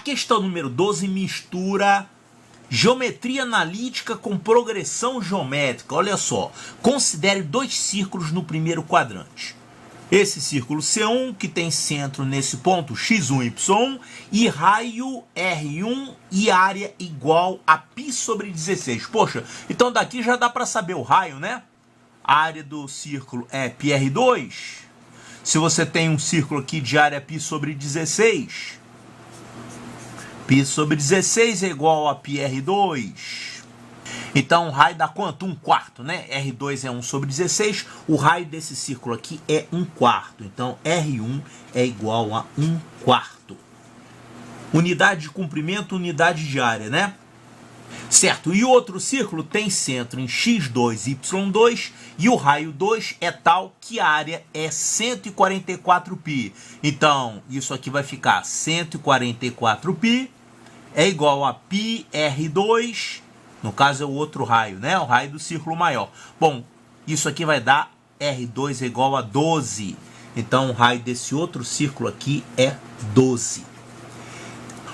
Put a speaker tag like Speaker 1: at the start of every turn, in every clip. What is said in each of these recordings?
Speaker 1: questão número 12 mistura geometria analítica com progressão geométrica. Olha só, considere dois círculos no primeiro quadrante. Esse círculo C1, que tem centro nesse ponto x1, y1, e raio R1 e área igual a π sobre 16. Poxa, então daqui já dá para saber o raio, né? A área do círculo é πr2. Se você tem um círculo aqui de área π sobre 16, π sobre 16 é igual a πr2. Então, o raio dá quanto? 1/4, né? R2 é 1 sobre 16. O raio desse círculo aqui é 1/4. Então, R1 é igual a 1/4. Unidade de comprimento, unidade de área, né? Certo. E o outro círculo tem centro em x2, y2. E o raio 2 é tal que a área é 144π. Então, isso aqui vai ficar 144π é igual a πr2. No caso é o outro raio, né? O raio do círculo maior. Bom, isso aqui vai dar R2 é igual a 12. Então, o raio desse outro círculo aqui é 12.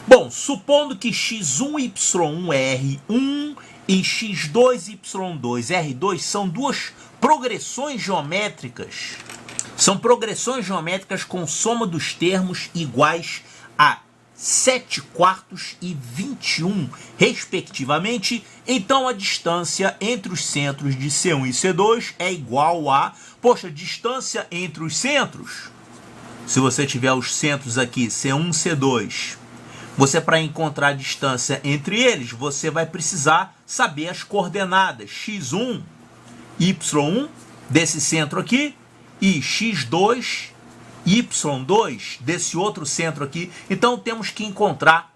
Speaker 1: Bom, supondo que x1, y1 é R1 e x2, y2, R2 são duas progressões geométricas. São progressões geométricas com soma dos termos iguais a 7/4 e 21, respectivamente. Então, a distância entre os centros de C1 e C2 é igual a... Poxa, distância entre os centros. Se você tiver os centros aqui, C1, C2, você, para encontrar a distância entre eles, você vai precisar saber as coordenadas x1, y1, desse centro aqui, e x2, y2 desse outro centro aqui. Então temos que encontrar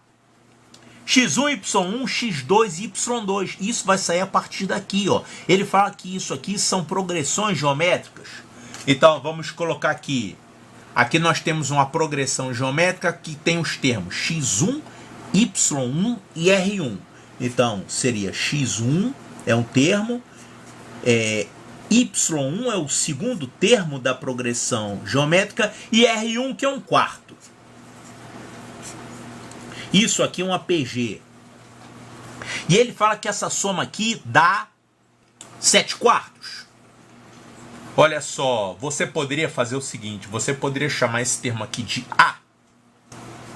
Speaker 1: x1, y1, x2 e y2. Isso vai sair a partir daqui, ó. Ele fala que isso aqui são progressões geométricas. Então vamos colocar aqui. Aqui nós temos uma progressão geométrica que tem os termos x1, y1 e R1. Então seria x1 é um termo, y1 é o segundo termo da progressão geométrica e R1 que é 1/4. Isso aqui é uma PG. E ele fala que essa soma aqui dá 7/4. Olha só, você poderia fazer o seguinte, você poderia chamar esse termo aqui de A.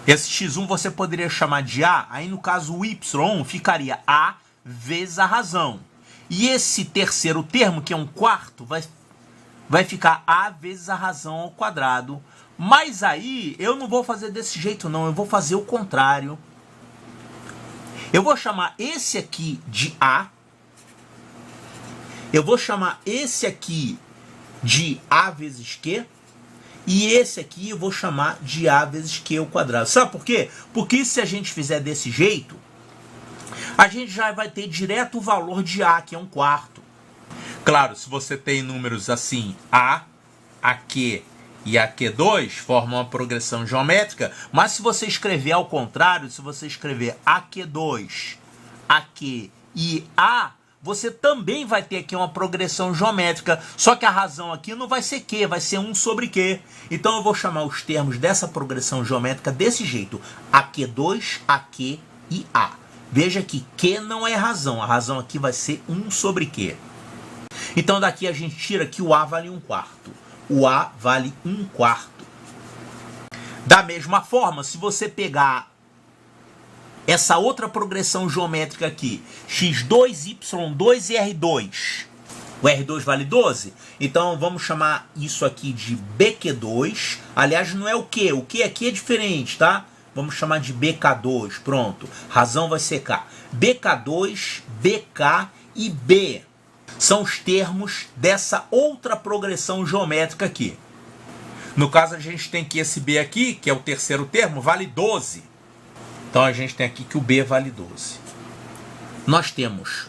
Speaker 1: Esse x1 você poderia chamar de A, aí no caso o y ficaria A vezes a razão. E esse terceiro termo, que é 1/4, vai ficar A vezes a razão ao quadrado. Mas aí eu não vou fazer desse jeito não, eu vou fazer o contrário. Eu vou chamar esse aqui de A. Eu vou chamar esse aqui de A vezes Q. E esse aqui eu vou chamar de A vezes Q ao quadrado. Sabe por quê? Porque se a gente fizer desse jeito, a gente já vai ter direto o valor de A, que é 1/4. Claro, se você tem números assim, A, AQ e AQ2, formam uma progressão geométrica, mas se você escrever ao contrário, se você escrever AQ2, AQ e A, você também vai ter aqui uma progressão geométrica, só que a razão aqui não vai ser Q, vai ser 1 sobre Q. Então eu vou chamar os termos dessa progressão geométrica desse jeito, AQ2, AQ e A. Veja que Q não é razão, a razão aqui vai ser 1 sobre Q. Então daqui a gente tira que o A vale 1/4. O A vale 1/4. Da mesma forma, se você pegar essa outra progressão geométrica aqui, x2, y2 e R2. O R2 vale 12, então vamos chamar isso aqui de BQ2. Aliás, não é o Q aqui é diferente, tá? Vamos chamar de BK2, pronto. Razão vai ser K. BK2, BK e B são os termos dessa outra progressão geométrica aqui. No caso, a gente tem que esse B aqui, que é o terceiro termo, vale 12. Então a gente tem aqui que o B vale 12. Nós temos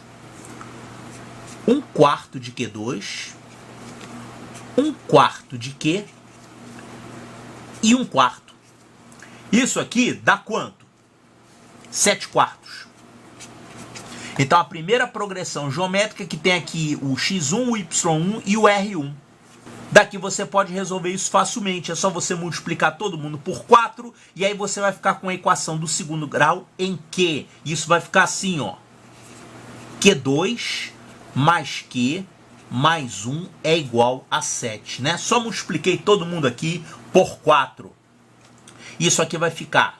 Speaker 1: 1/4 de Q2, 1/4 de Q e 1/4. Isso aqui dá quanto? 7/4. Então a primeira progressão geométrica que tem aqui o x1, o y1 e o R1. Daqui você pode resolver isso facilmente. É só você multiplicar todo mundo por 4. E aí você vai ficar com a equação do segundo grau em Q. Isso vai ficar assim, ó. Q2 mais Q mais 1 é igual a 7, né? Só multipliquei todo mundo aqui por 4. Isso aqui vai ficar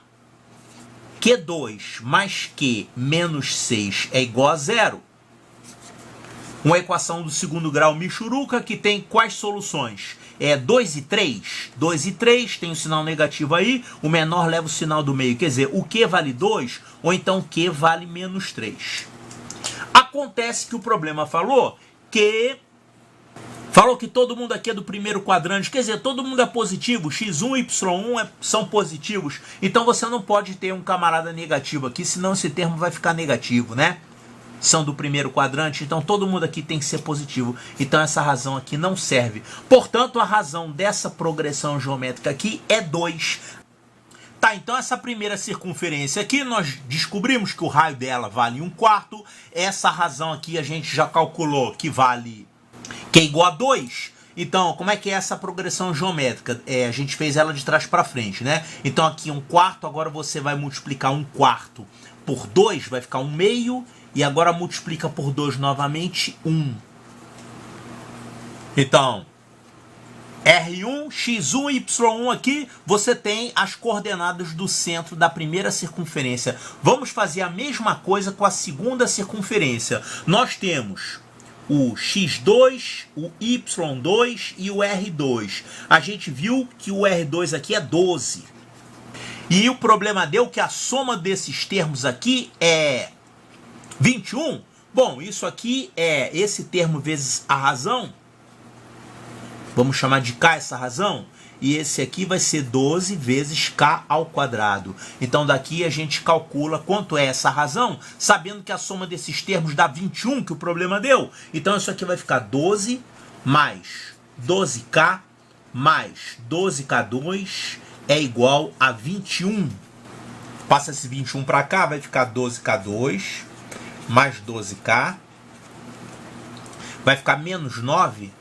Speaker 1: Q2 mais Q menos 6 é igual a 0. Uma equação do segundo grau Michuruca que tem quais soluções? 2 e 3. 2 e 3 tem o sinal negativo aí, o menor leva o sinal do meio. Quer dizer, o Q vale 2 ou então o Q vale menos 3. Acontece que o problema falou que todo mundo aqui é do primeiro quadrante, quer dizer, todo mundo é positivo, x1 e y1 são positivos, então você não pode ter um camarada negativo aqui, senão esse termo vai ficar negativo, né? São do primeiro quadrante, então todo mundo aqui tem que ser positivo, então essa razão aqui não serve. Portanto, a razão dessa progressão geométrica aqui é 2. Tá, então essa primeira circunferência aqui, nós descobrimos que o raio dela vale 1/4. Essa razão aqui a gente já calculou que é igual a 2. Então, como é que é essa progressão geométrica? A gente fez ela de trás para frente, né? Então aqui 1/4, agora você vai multiplicar 1/4 por 2, vai ficar 1/2. E agora multiplica por 2 novamente, 1. Então, R1, X1 e Y1 aqui, você tem as coordenadas do centro da primeira circunferência. Vamos fazer a mesma coisa com a segunda circunferência. Nós temos o X2, o Y2 e o R2. A gente viu que o R2 aqui é 12. E o problema deu que a soma desses termos aqui é 21. Bom, isso aqui é esse termo vezes a razão. Vamos chamar de K essa razão. E esse aqui vai ser 12 vezes K ao quadrado. Então daqui a gente calcula quanto é essa razão, sabendo que a soma desses termos dá 21, que o problema deu. Então isso aqui vai ficar 12 mais 12K mais 12K2 é igual a 21. Passa esse 21 para cá, vai ficar 12K2 mais 12K. Vai ficar menos 9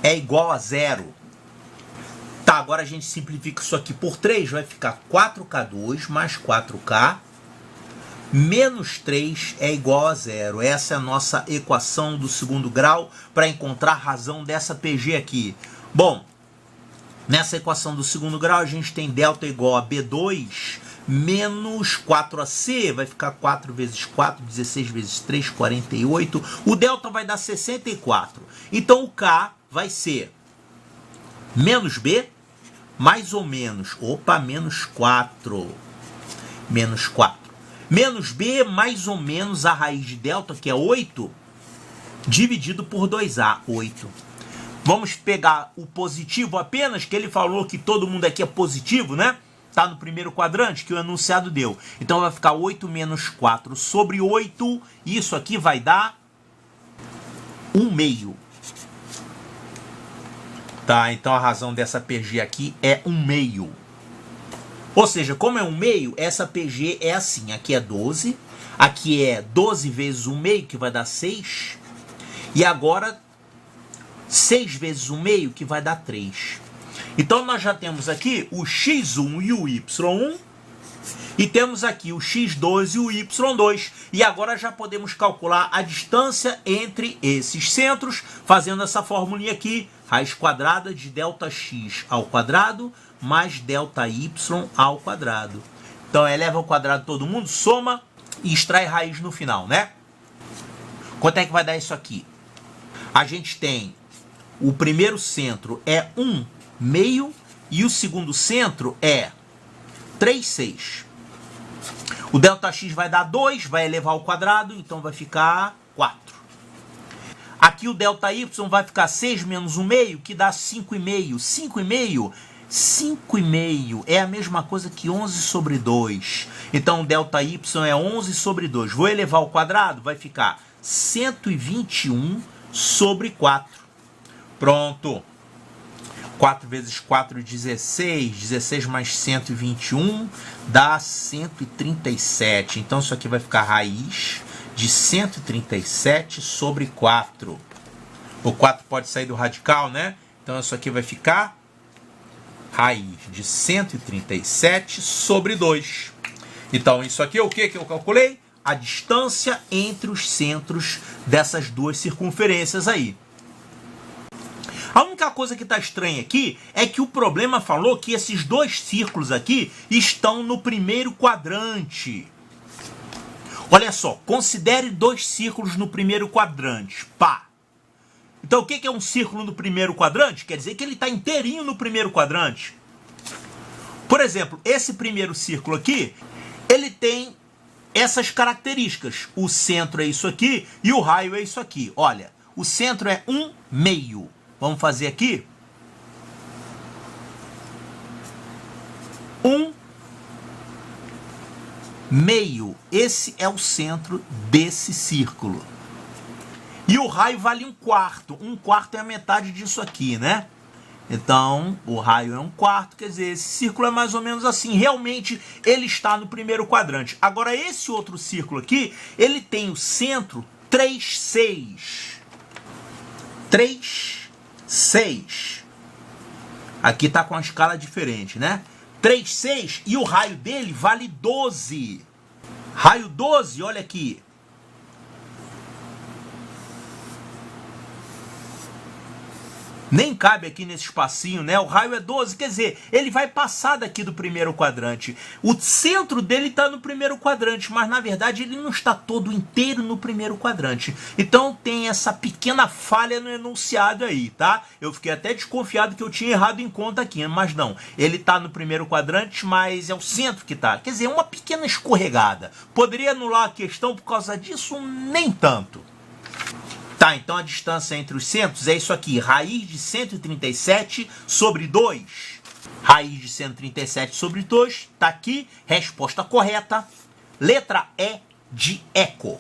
Speaker 1: é igual a 0. Tá, agora a gente simplifica isso aqui por 3, vai ficar 4K2 mais 4K menos 3 é igual a 0. Essa é a nossa equação do segundo grau para encontrar a razão dessa PG aqui. Bom, nessa equação do segundo grau a gente tem delta igual a B2 menos 4AC, vai ficar 4 vezes 4, 16 vezes 3, 48. O delta vai dar 64. Então o K vai ser menos B, mais ou menos, menos 4. Menos 4. Menos B, mais ou menos a raiz de delta, que é 8, dividido por 2A, 8. Vamos pegar o positivo apenas, que ele falou que todo mundo aqui é positivo, né? Tá no primeiro quadrante que o enunciado deu. Então vai ficar 8 menos 4 sobre 8. Isso aqui vai dar 1/2. Tá, então a razão dessa PG aqui é 1/2. Ou seja, como é 1/2, essa PG é assim. Aqui é 12. Aqui é 12 vezes 1/2, que vai dar 6. E agora 6 vezes 1/2, que vai dar 3. Então nós já temos aqui o X1 e o Y1. E temos aqui o X2 e o Y2. E agora já podemos calcular a distância entre esses centros, fazendo essa formulinha aqui. Raiz quadrada de ΔX ao quadrado mais ΔY ao quadrado. Então eleva ao quadrado todo mundo, soma e extrai raiz no final, né? Quanto é que vai dar isso aqui? A gente tem o primeiro centro é 1/2 e o segundo centro é 3/6. O ΔX vai dar 2, vai elevar ao quadrado, então vai ficar 4. Aqui o ΔY vai ficar 6 menos 1/2, que dá 5,5. 5,5 é a mesma coisa que 11 sobre 2. Então o ΔY é 11 sobre 2. Vou elevar ao quadrado, vai ficar 121 sobre 4. Pronto. 4 vezes 4, 16. 16 mais 121 dá 137. Então isso aqui vai ficar raiz de 137 sobre 4. O 4 pode sair do radical, né? Então isso aqui vai ficar raiz de 137 sobre 2. Então isso aqui é o que eu calculei? A distância entre os centros dessas duas circunferências aí. A única coisa que está estranha aqui é que o problema falou que esses dois círculos aqui estão no primeiro quadrante. Olha só, considere dois círculos no primeiro quadrante. Pá! Então o que é um círculo no primeiro quadrante? Quer dizer que ele está inteirinho no primeiro quadrante. Por exemplo, esse primeiro círculo aqui, ele tem essas características. O centro é isso aqui e o raio é isso aqui. Olha, o centro é 1/2. Vamos fazer aqui. 1/2. Esse é o centro desse círculo. E o raio vale 1/4. 1/4 é a metade disso aqui, né? Então, o raio é 1/4, quer dizer, esse círculo é mais ou menos assim. Realmente, ele está no primeiro quadrante. Agora, esse outro círculo aqui, ele tem o centro 3/6. 3/6. Aqui está com uma escala diferente, né? 3/6 e o raio dele vale 12. Raio 12, olha aqui. Nem cabe aqui nesse espacinho, né? O raio é 12, quer dizer, ele vai passar daqui do primeiro quadrante. O centro dele está no primeiro quadrante, mas na verdade ele não está todo inteiro no primeiro quadrante. Então tem essa pequena falha no enunciado aí, tá? Eu fiquei até desconfiado que eu tinha errado em conta aqui, mas não. Ele está no primeiro quadrante, mas é o centro que está. Quer dizer, é uma pequena escorregada. Poderia anular a questão por causa disso? Nem tanto. Tá, então a distância entre os centros é isso aqui, raiz de 137 sobre 2. Raiz de 137 sobre 2, tá aqui, resposta correta, letra E de eco.